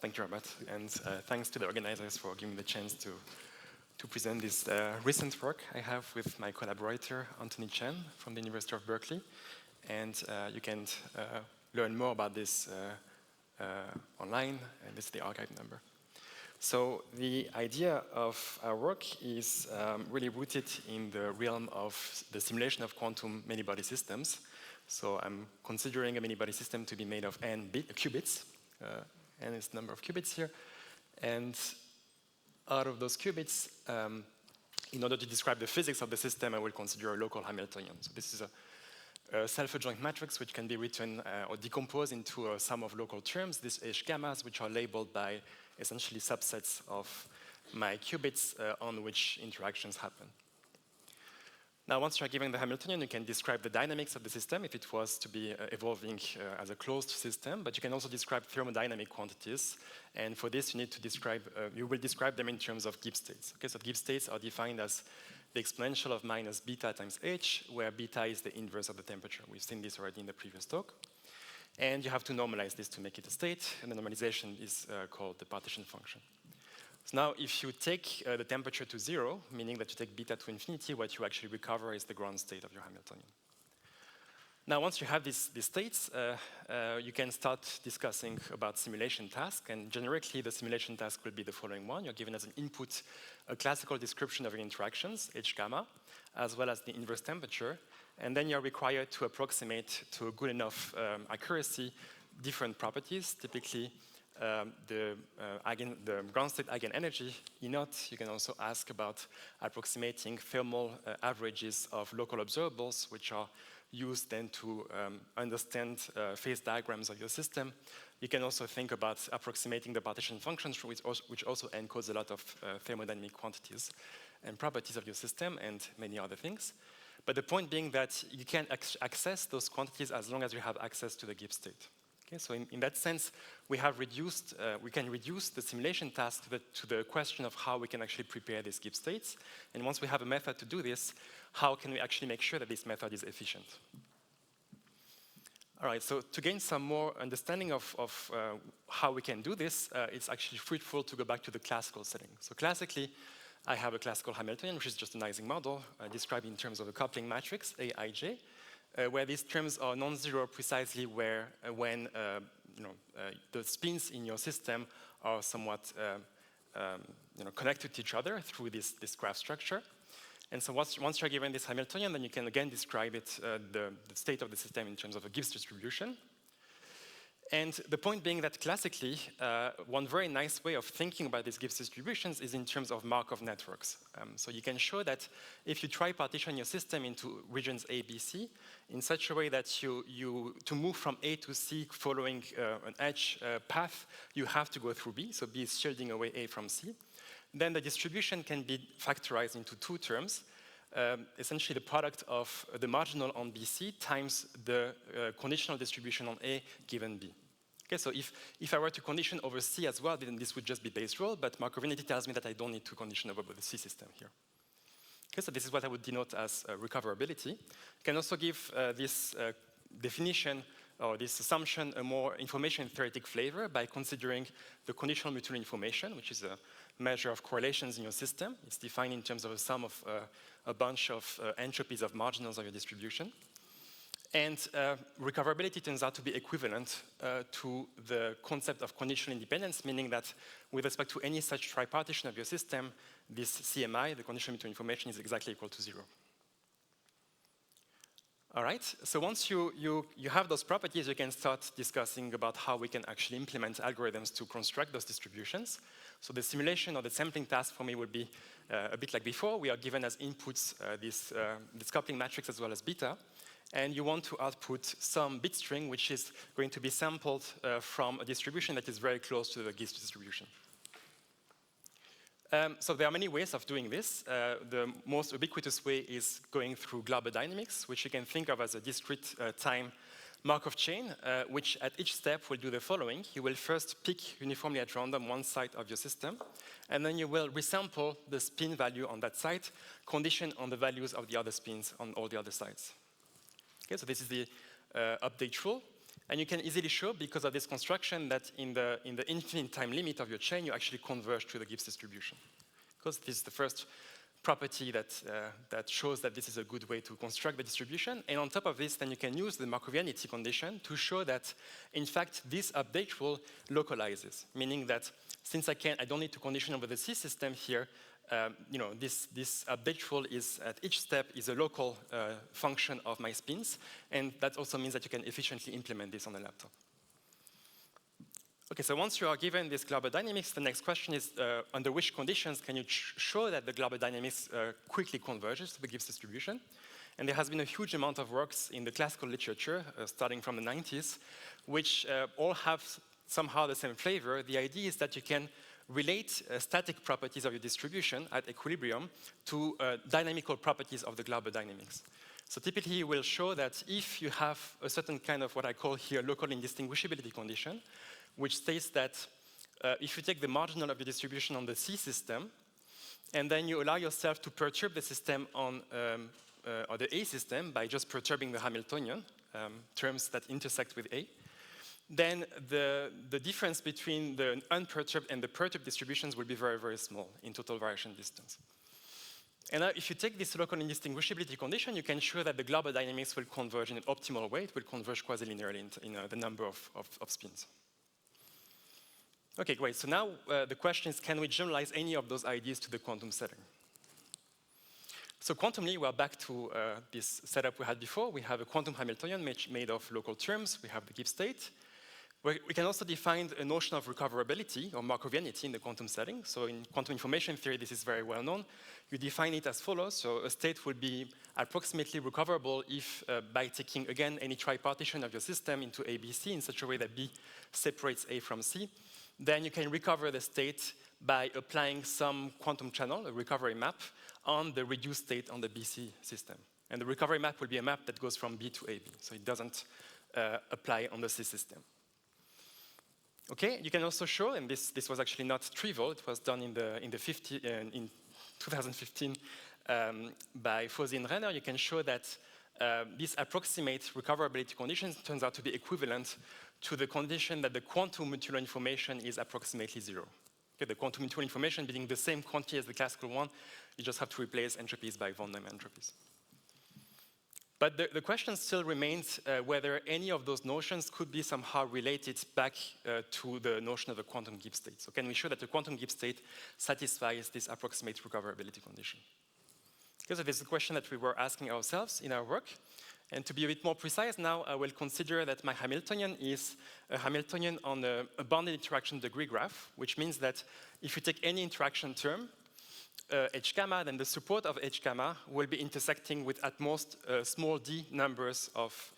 Thank you, Robert, and thanks to the organizers for giving me the chance to present this recent work I have with my collaborator, Anthony Chen, from the University of Berkeley. And you can learn more about this online, and this is the arXiv number. So the idea of our work is really rooted in the realm of the simulation of quantum many-body systems. So I'm considering a many-body system to be made of n qubits. N is the number of qubits here. And out of those qubits, in order to describe the physics of the system, I will consider a local Hamiltonian. So this is a self-adjoint matrix which can be written or decomposed into a sum of local terms, these H gammas, which are labeled by essentially subsets of my qubits on which interactions happen. Now, once you're given the Hamiltonian, you can describe the dynamics of the system if it was to be evolving as a closed system, but you can also describe thermodynamic quantities. And for this, you need to describe, you will describe them in terms of Gibbs states. Okay, so Gibbs states are defined as the exponential of minus beta times h, where beta is the inverse of the temperature. We've seen this already in the previous talk. And you have to normalize this to make it a state, and the normalization is called the partition function. So now, if you take the temperature to 0, meaning that you take beta to infinity, what you actually recover is the ground state of your Hamiltonian. Now, once you have these states, you can start discussing about simulation task, and generically, the simulation task will be the following one. You're given as an input a classical description of your interactions, H gamma, as well as the inverse temperature, and then you're required to approximate to a good enough accuracy different properties, typically the ground state eigenenergy, E0. You can also ask about approximating thermal averages of local observables, which are used then to understand phase diagrams of your system. You can also think about approximating the partition functions, which also encodes a lot of thermodynamic quantities and properties of your system and many other things. But the point being that you can access those quantities as long as you have access to the Gibbs state. Okay, so in that sense, we can reduce the simulation task to the question of how we can actually prepare these Gibbs states. And once we have a method to do this, how can we actually make sure that this method is efficient? All right, so to gain some more understanding of how we can do this, it's actually fruitful to go back to the classical setting. So classically, I have a classical Hamiltonian, which is just an Ising model described in terms of a coupling matrix, Aij, where these terms are non-zero precisely when the spins in your system are somewhat connected to each other through this graph structure. And so once you're given this Hamiltonian, then you can again describe it, the state of the system in terms of a Gibbs distribution. And the point being that classically, one very nice way of thinking about these Gibbs distributions is in terms of Markov networks. So you can show that if you tripartition your system into regions A, B, C, in such a way that to move from A to C following an edge path, you have to go through B, so B is shielding away A from C. Then the distribution can be factorized into two terms, essentially the product of the marginal on BC times the conditional distribution on A given B. Okay, so if I were to condition over C as well, then this would just be base rho, but Markovianity tells me that I don't need to condition over the C system here. Okay, so this is what I would denote as recoverability. You can also give this definition or this assumption a more information theoretic flavor by considering the conditional mutual information, which is a measure of correlations in your system. It's defined in terms of a sum of a bunch of entropies of marginals of your distribution. And recoverability turns out to be equivalent to the concept of conditional independence, meaning that with respect to any such tripartition of your system, this CMI, the conditional mutual information, is exactly equal to 0. All right, so once you have those properties, you can start discussing about how we can actually implement algorithms to construct those distributions. So the simulation or the sampling task for me would be a bit like before. We are given as inputs this coupling matrix as well as beta. And you want to output some bit string, which is going to be sampled from a distribution that is very close to the Gibbs distribution. So there are many ways of doing this. The most ubiquitous way is going through global dynamics, which you can think of as a discrete time Markov chain, which at each step will do the following. You will first pick uniformly at random one site of your system, and then you will resample the spin value on that site, conditioned on the values of the other spins on all the other sites. Okay, so this is the update rule. And you can easily show, because of this construction, that in the infinite time limit of your chain, you actually converge to the Gibbs distribution. Because this is the first property that shows that this is a good way to construct the distribution. And on top of this, then you can use the Markovianity condition to show that, in fact, this update rule localizes, meaning that since I don't need to condition over the C system here, this update rule is at each step is a local function of my spins, and that also means that you can efficiently implement this on a laptop. Okay, so once you are given this global dynamics, the next question is under which conditions can you show that the global dynamics quickly converges to the Gibbs distribution? And there has been a huge amount of works in the classical literature, starting from the 90s, which all have somehow the same flavor. The idea is that you can relate static properties of your distribution at equilibrium to dynamical properties of the global dynamics. So typically, you will show that if you have a certain kind of what I call here local indistinguishability condition, which states that if you take the marginal of your distribution on the C system, and then you allow yourself to perturb the system on or the A system by just perturbing the Hamiltonian terms that intersect with A, then the difference between the unperturbed and the perturbed distributions will be very, very small in total variation distance. And now if you take this local indistinguishability condition, you can show that the global dynamics will converge in an optimal way. It will converge quasi-linearly in the number of spins. Okay, great. So now the question is, can we generalize any of those ideas to the quantum setting? So quantumly, we're back to this setup we had before. We have a quantum Hamiltonian made of local terms. We have the Gibbs state. We can also define a notion of recoverability or Markovianity in the quantum setting. So in quantum information theory, this is very well known. You define it as follows. So a state will be approximately recoverable if, by taking, again, any tripartition of your system into A, B, C in such a way that B separates A from C. Then you can recover the state by applying some quantum channel, a recovery map, on the reduced state on the BC system. And the recovery map will be a map that goes from B to AB, so it doesn't apply on the C system. Okay, you can also show, and this was actually not trivial, it was done in 2015 by Rouzé and Renner. You can show that this approximate recoverability condition turns out to be equivalent to the condition that the quantum mutual information is approximately zero. Okay, the quantum mutual information being the same quantity as the classical one, you just have to replace entropies by von Neumann entropies. But the question still remains whether any of those notions could be somehow related back to the notion of a quantum Gibbs state. So can we show that the quantum Gibbs state satisfies this approximate recoverability condition? Okay, so this is a question that we were asking ourselves in our work. And to be a bit more precise now, I will consider that my Hamiltonian is a Hamiltonian on a bounded interaction degree graph, which means that if you take any interaction term, H gamma, then the support of H gamma will be intersecting with at most small d numbers of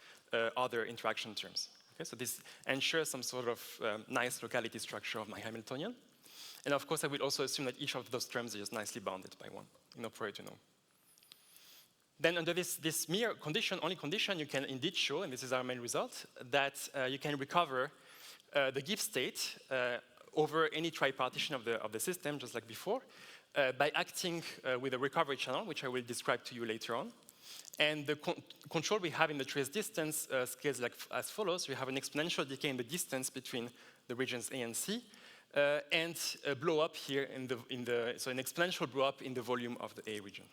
other interaction terms. Okay, so this ensures some sort of nice locality structure of my Hamiltonian. And of course, I will also assume that each of those terms is nicely bounded by one in operator no. Then under this mere condition, only condition, you can indeed show, and this is our main result, that you can recover the Gibbs state over any tripartition of the system, just like before, by acting with a recovery channel, which I will describe to you later on. And the control we have in the trace distance scales like as follows. We have an exponential decay in the distance between the regions A and C, and a blow up here so an exponential blow up in the volume of the A region.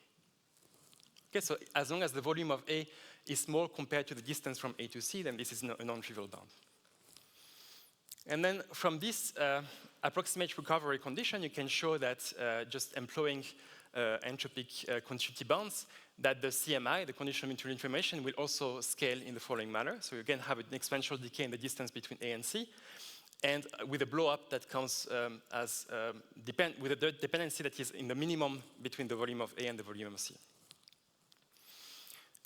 Okay, so as long as the volume of A is small compared to the distance from A to C, then this is a non-trivial bound. And then from this approximate recovery condition, you can show that just employing entropic continuity bounds, that the CMI, the conditional mutual information, will also scale in the following manner. So you again have an exponential decay in the distance between A and C, and with a blow-up that comes with a dependency that is in the minimum between the volume of A and the volume of C.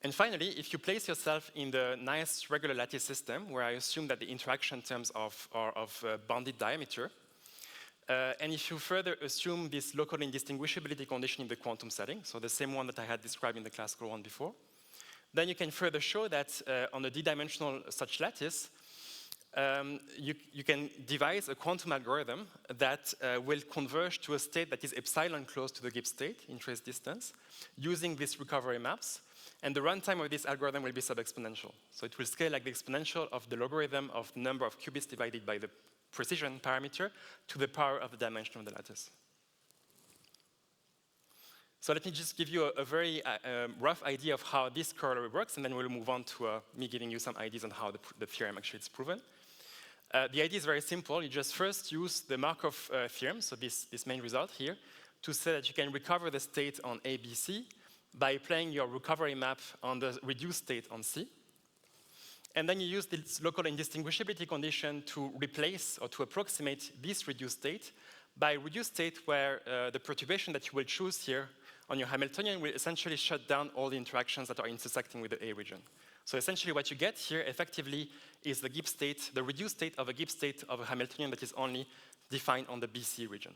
And finally, if you place yourself in the nice regular lattice system, where I assume that the interaction terms are of bounded diameter, and if you further assume this local indistinguishability condition in the quantum setting, so the same one that I had described in the classical one before, then you can further show that on a d-dimensional such lattice, you can devise a quantum algorithm that will converge to a state that is epsilon close to the Gibbs state in trace distance, using these recovery maps. And the runtime of this algorithm will be sub-exponential. So it will scale like the exponential of the logarithm of the number of qubits divided by the precision parameter to the power of the dimension of the lattice. So let me just give you a very rough idea of how this corollary works, and then we'll move on to me giving you some ideas on how the theorem actually is proven. The idea is very simple. You just first use the Markov theorem, so this main result here, to say that you can recover the state on ABC by applying your recovery map on the reduced state on C. And then you use this local indistinguishability condition to replace or to approximate this reduced state by reduced state where the perturbation that you will choose here on your Hamiltonian will essentially shut down all the interactions that are intersecting with the A region. So essentially what you get here effectively is the Gibbs state, the reduced state of a Gibbs state of a Hamiltonian that is only defined on the BC region.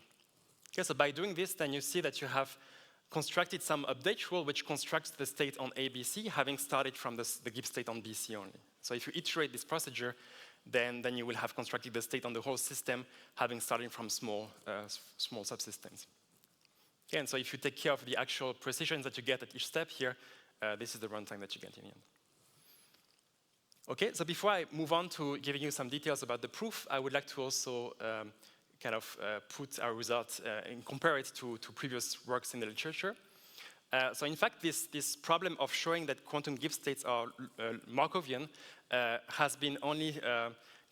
Okay, so by doing this, then you see that you have constructed some update rule which constructs the state on ABC, having started from the Gibbs state on BC only. So if you iterate this procedure, then you will have constructed the state on the whole system, having started from small subsystems. Okay, and so if you take care of the actual precisions that you get at each step here, this is the runtime that you get in the end. Okay, so before I move on to giving you some details about the proof, I would like to also put our results and compare it to previous works in the literature. So in fact, this problem of showing that quantum Gibbs states are Markovian has been only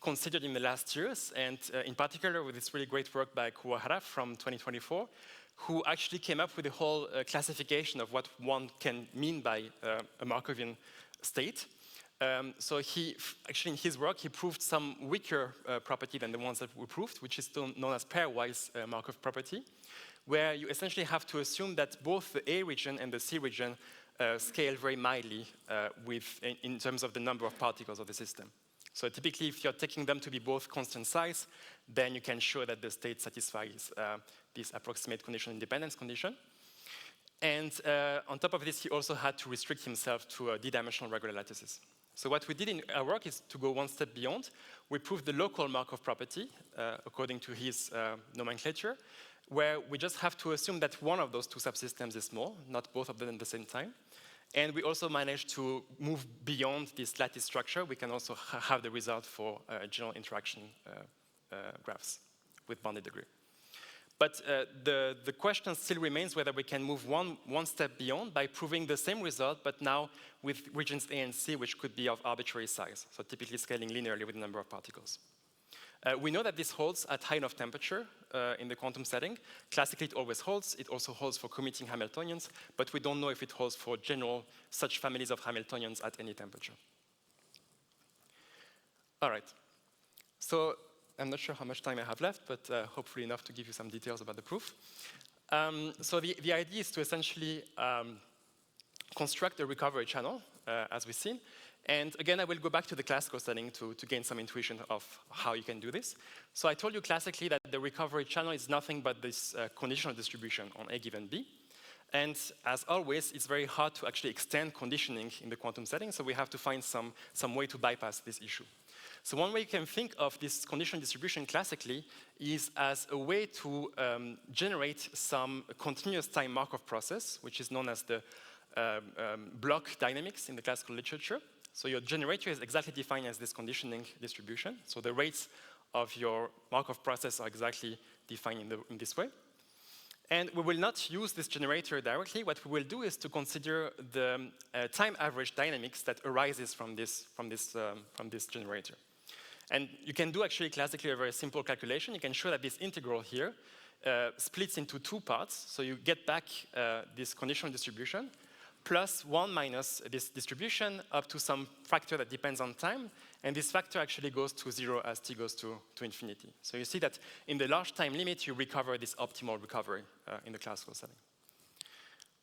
considered in the last years, and in particular with this really great work by Kuwahara from 2024, who actually came up with a whole classification of what one can mean by a Markovian state. So actually in his work, he proved some weaker property than the ones that we proved, which is still known as pairwise Markov property, where you essentially have to assume that both the A region and the C region scale very mildly in terms of the number of particles of the system. So typically, if you're taking them to be both constant size, then you can show that the state satisfies this approximate conditional independence condition. And on top of this, he also had to restrict himself to d-dimensional regular lattices. So what we did in our work is to go one step beyond. We proved the local Markov property, according to his nomenclature, where we just have to assume that one of those two subsystems is small, not both of them at the same time. And we also managed to move beyond this lattice structure. We can also have the result for general interaction graphs with bounded degree. But the question still remains whether we can move one step beyond by proving the same result, but now with regions A and C, which could be of arbitrary size, so typically scaling linearly with the number of particles. We know that this holds at high enough temperature in the quantum setting. Classically, it always holds. It also holds for commuting Hamiltonians, but we don't know if it holds for general such families of Hamiltonians at any temperature. All right. So I'm not sure how much time I have left, but hopefully enough to give you some details about the proof. So the idea is to essentially construct a recovery channel, as we've seen. And again, I will go back to the classical setting to gain some intuition of how you can do this. So I told you classically that the recovery channel is nothing but this conditional distribution on A given B. And as always, it's very hard to actually extend conditioning in the quantum setting, so we have to find some way to bypass this issue. So one way you can think of this conditional distribution classically is as a way to generate some continuous time Markov process, which is known as the block dynamics in the classical literature. So your generator is exactly defined as this conditioning distribution. So the rates of your Markov process are exactly defined in this way. And we will not use this generator directly. What we will do is to consider the time average dynamics that arises from this generator. And you can do actually classically a very simple calculation. You can show that this integral here splits into two parts. So you get back this conditional distribution plus 1 minus this distribution up to some factor that depends on time. And this factor actually goes to 0 as t goes to infinity. So you see that in the large time limit, you recover this optimal recovery in the classical setting.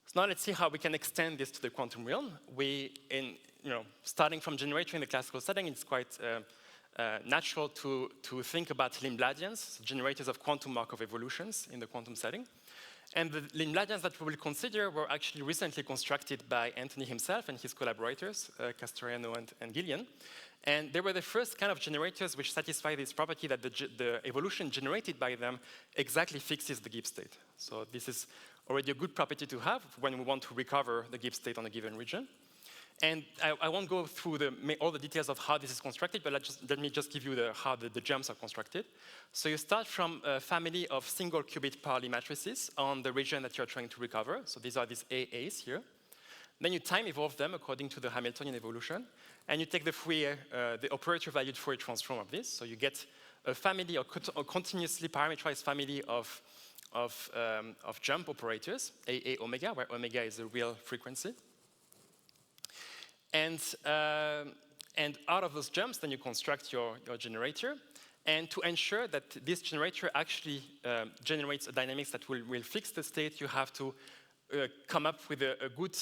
So now let's see how we can extend this to the quantum realm. Starting from generator in the classical setting, it's quite natural to think about Lindbladians, generators of quantum Markov evolutions in the quantum setting. And the Lindbladians that we will consider were actually recently constructed by Anthony himself and his collaborators, Castoriano and Gillian. And they were the first kind of generators which satisfy this property that the evolution generated by them exactly fixes the Gibbs state. So this is already a good property to have when we want to recover the Gibbs state on a given region. And I won't go through all the details of how this is constructed, but let me just give you how the jumps are constructed. So you start from a family of single qubit Pauli matrices on the region that you're trying to recover. So these are these AAs here. Then you time evolve them according to the Hamiltonian evolution, and you take the operator valued Fourier transform of this. So you get a family, a continuously parameterized family of jump operators, AA omega, where omega is a real frequency. And out of those jumps, then you construct your generator. And to ensure that this generator actually generates a dynamics that will fix the state, you have to come up with a good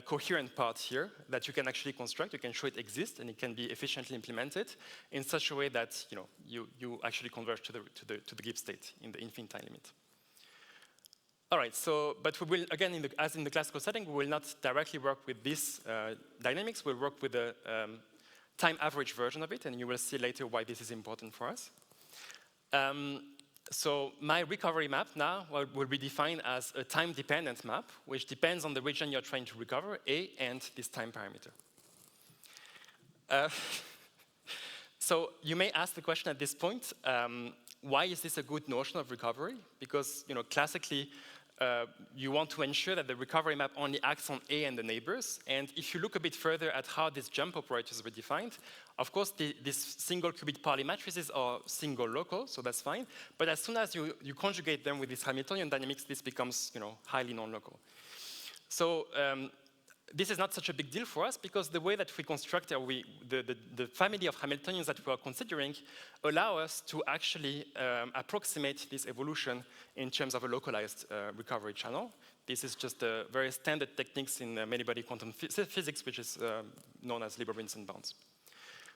coherent part here that you can actually construct. You can show it exists, and it can be efficiently implemented in such a way that you actually converge to the Gibbs state in the infinite time limit. All right, but we will, again, as in the classical setting, we will not directly work with this dynamics. We'll work with the time average version of it, and you will see later why this is important for us. So my recovery map now will be defined as a time-dependent map, which depends on the region you're trying to recover, A, and this time parameter. So you may ask the question at this point, why is this a good notion of recovery? Because classically, you want to ensure that the recovery map only acts on A and the neighbors. And if you look a bit further at how these jump operators were defined, of course, these single qubit Pauli matrices are single local, so that's fine. But as soon as you conjugate them with this Hamiltonian dynamics, this becomes highly non-local. So this is not such a big deal for us because the way that we construct the family of Hamiltonians that we are considering allow us to actually approximate this evolution in terms of a localized recovery channel. This is just a very standard techniques in many-body quantum physics, which is known as Lieber-Vincent bounds.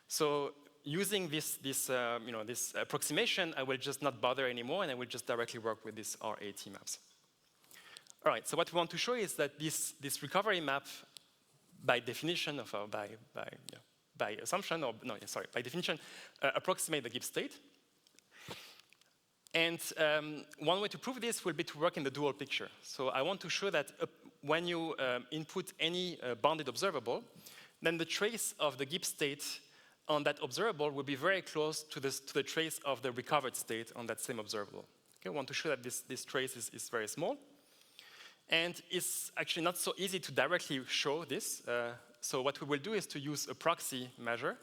So using this approximation, I will just not bother anymore, and I will just directly work with these RAT maps. All right, so what we want to show is that this recovery map, by definition, by assumption, by definition, approximate the Gibbs state. And one way to prove this will be to work in the dual picture. So I want to show that when you input any bounded observable, then the trace of the Gibbs state on that observable will be very close to the trace of the recovered state on that same observable. Okay, I want to show that this trace is very small. And it's actually not so easy to directly show this. So what we will do is to use a proxy measure,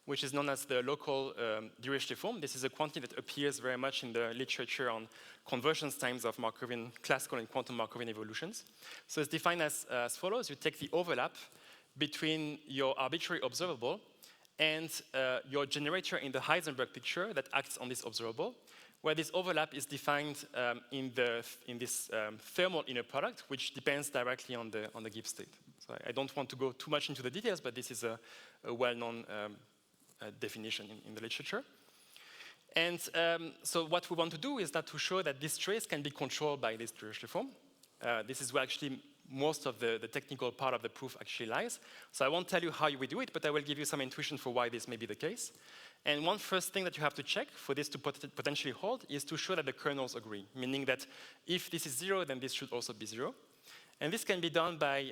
which is known as the local Dirichlet form. This is a quantity that appears very much in the literature on convergence times of Markovian, classical and quantum Markovian evolutions. So it's defined as follows. You take the overlap between your arbitrary observable and your generator in the Heisenberg picture that acts on this observable, where this overlap is defined in this thermal inner product, which depends directly on the Gibbs state. So I don't want to go too much into the details, but this is a well-known definition in the literature. And so what we want to do is that to show that this trace can be controlled by this Dirichlet form. This is where actually most of the technical part of the proof actually lies. So I won't tell you how we do it, but I will give you some intuition for why this may be the case. And one first thing that you have to check for this to potentially hold is to show that the kernels agree, meaning that if this is 0, then this should also be 0. And this can be done by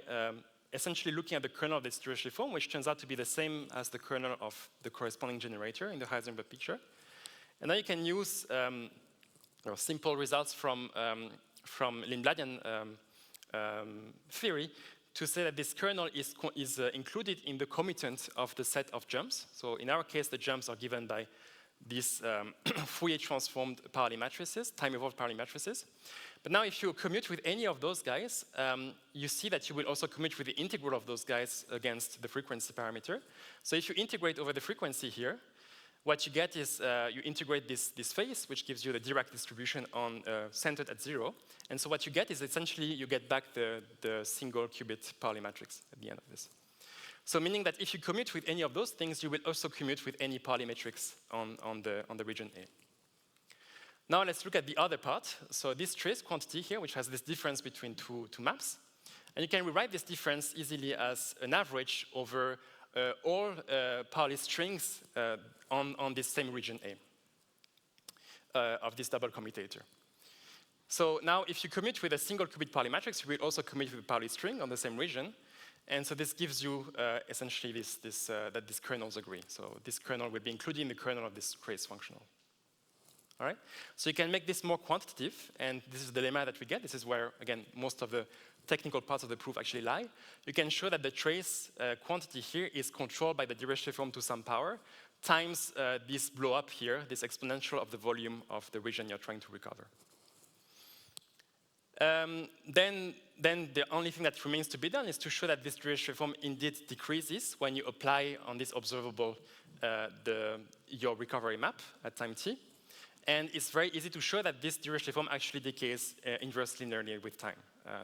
essentially looking at the kernel of this Dirichlet form, which turns out to be the same as the kernel of the corresponding generator in the Heisenberg picture. And now you can use simple results from Lindbladian theory to say that this kernel is included in the commutant of the set of jumps. So in our case, the jumps are given by these Fourier transformed Pauli matrices, time-evolved Pauli matrices. But now if you commute with any of those guys, you see that you will also commute with the integral of those guys against the frequency parameter. So if you integrate over the frequency here, what you get is you integrate this phase, which gives you the Dirac distribution centered at 0. And so what you get is essentially you get back the single qubit Pauli matrix at the end of this. So meaning that if you commute with any of those things, you will also commute with any Pauli matrix on the region A. Now let's look at the other part. So this trace quantity here, which has this difference between two maps. And you can rewrite this difference easily as an average over all Pauli strings on this same region A of this double commutator. So now if you commute with a single qubit Pauli matrix, you will also commute with a Pauli string on the same region. And so this gives you essentially that these kernels agree. So this kernel will be included in the kernel of this trace functional. All right? So you can make this more quantitative, and this is the lemma that we get. This is where, again, most of the technical parts of the proof actually lie. You can show that the trace quantity here is controlled by the Dirichlet form to some power times this blow up here, this exponential of the volume of the region you're trying to recover. Then the only thing that remains to be done is to show that this Dirichlet form indeed decreases when you apply on this observable your recovery map at time t. And it's very easy to show that this Dirichlet form actually decays inversely linearly with time.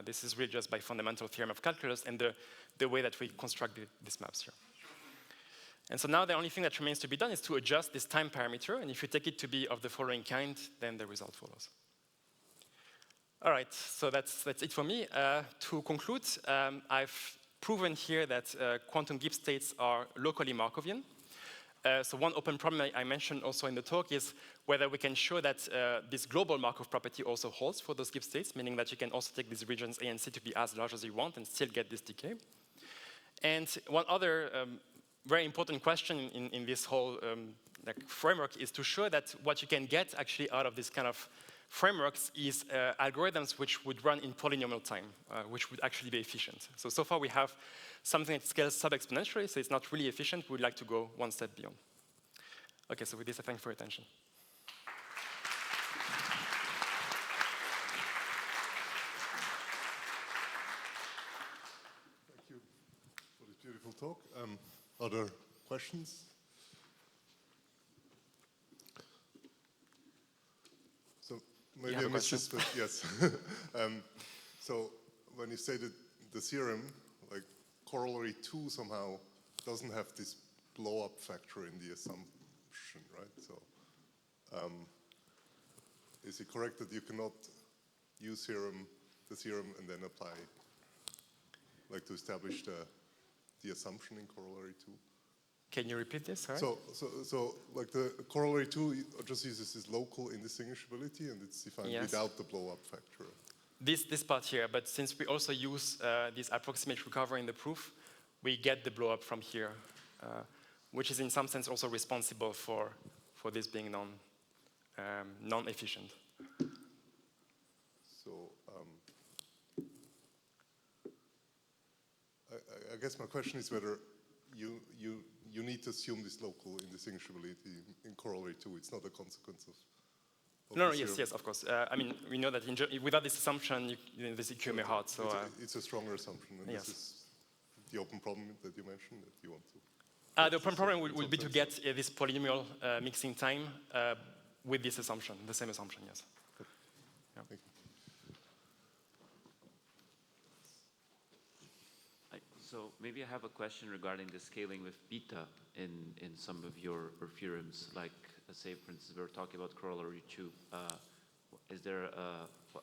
This is really just by fundamental theorem of calculus and the way that we construct these maps here. And so now the only thing that remains to be done is to adjust this time parameter. And if you take it to be of the following kind, then the result follows. All right, so that's it for me. To conclude, I've proven here that quantum Gibbs states are locally Markovian. So one open problem I mentioned also in the talk is whether we can show that this global Markov property also holds for those Gibbs states, meaning that you can also take these regions A and C to be as large as you want and still get this decay. And one other very important question in this whole framework is to show that what you can get actually out of this kind of frameworks is algorithms which would run in polynomial time, which would actually be efficient. So far we have something that scales sub-exponentially, so it's not really efficient. We'd like to go one step beyond. Okay, so with this, I thank you for your attention. Thank you for this beautiful talk. Other questions? So maybe I missed this, but yes. So when you say that the theorem, like corollary 2 somehow doesn't have this blow-up factor in the assumption, right? So is it correct that you cannot use the theorem and then apply, like to establish the assumption in corollary 2? Can you repeat this? Sorry? So like the corollary 2 just uses this local indistinguishability and it's defined without the blow-up factor. This part here, but since we also use this approximate recovery in the proof, we get the blow-up from here, which is in some sense also responsible for this being non-efficient. So I guess my question is whether you need to assume this local indistinguishability in corollary 2. It's not a consequence of no, yes, of course. I mean, we know that without this assumption, this EQM is hard. So it's a stronger assumption, and yes. This is the open problem that you mentioned that you want to. The open problem would be to get this polynomial mixing time with this assumption, the same assumption, yes. Good. Yeah. Thank you. So maybe I have a question regarding the scaling with beta in some of your theorems, like say, for instance, we're talking about corollary 2. Is there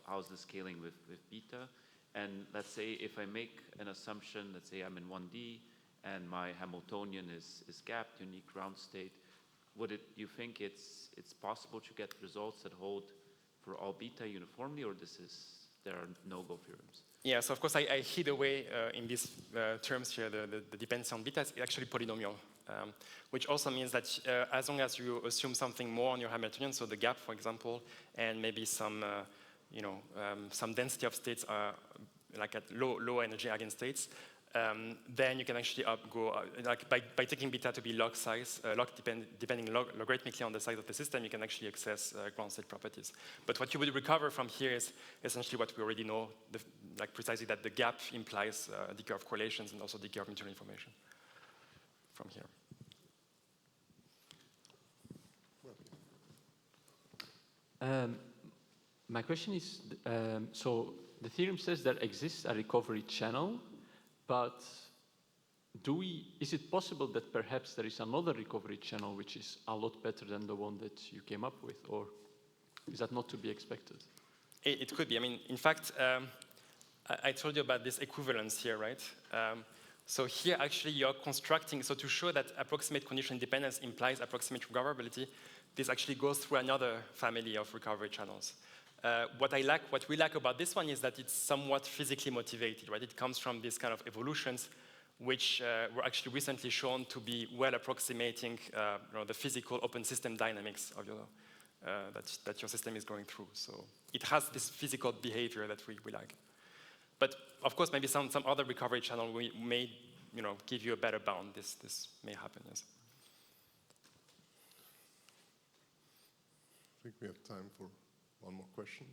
how's the scaling with beta? And let's say if I make an assumption, let's say I'm in 1D and my Hamiltonian is gapped, unique ground state, you think it's possible to get results that hold for all beta uniformly, or there are no-go theorems? Yeah, so of course I hid away in these terms here the dependency on beta is actually polynomial, which also means that as long as you assume something more on your Hamiltonian, so the gap, for example, and maybe some some density of states like at low energy eigenstates, then you can actually go like by taking beta to be log size, depending logarithmically on the size of the system, you can actually access ground state properties. But what you would recover from here is essentially what we already know, like precisely that the gap implies decay of correlations and also decay of material information from here. My question is, so the theorem says there exists a recovery channel, but is it possible that perhaps there is another recovery channel which is a lot better than the one that you came up with, or is that not to be expected? It could be. I mean, in fact, I told you about this equivalence here, right? So here actually you're constructing, so to show that approximate conditional independence implies approximate recoverability, this actually goes through another family of recovery channels. What we like about this one is that it's somewhat physically motivated, right? It comes from these kind of evolutions which were actually recently shown to be well approximating the physical open system dynamics of your, that your system is going through. So it has this physical behavior that we like. But of course, maybe some other recovery channel may give you a better bound. This may happen, yes. I think we have time for one more question.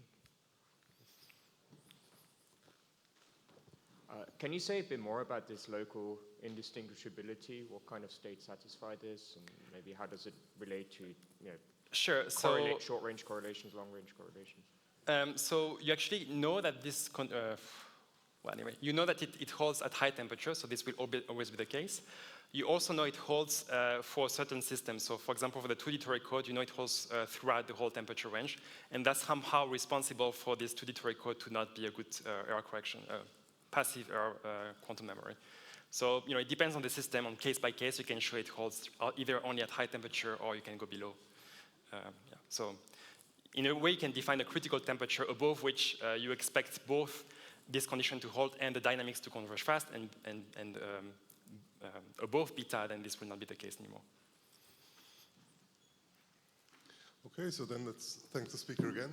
Can you say a bit more about this local indistinguishability? What kind of state satisfy this, and maybe how does it relate to sure. short-range correlations, long-range correlations? So you actually know that this, well, anyway, you know that it holds at high temperature, so this will always be the case. You also know it holds for certain systems. So for example, for the 2D Touré code, you know it holds throughout the whole temperature range, and that's somehow responsible for this 2D Touré code to not be a good error correction, passive error quantum memory. So it depends on the system. On case by case, you can show it holds either only at high temperature or you can go below. Yeah. So in a way, you can define a critical temperature above which you expect both this condition to hold and the dynamics to converge fast, and above beta, then this will not be the case anymore. Okay, so then let's thank the speaker again.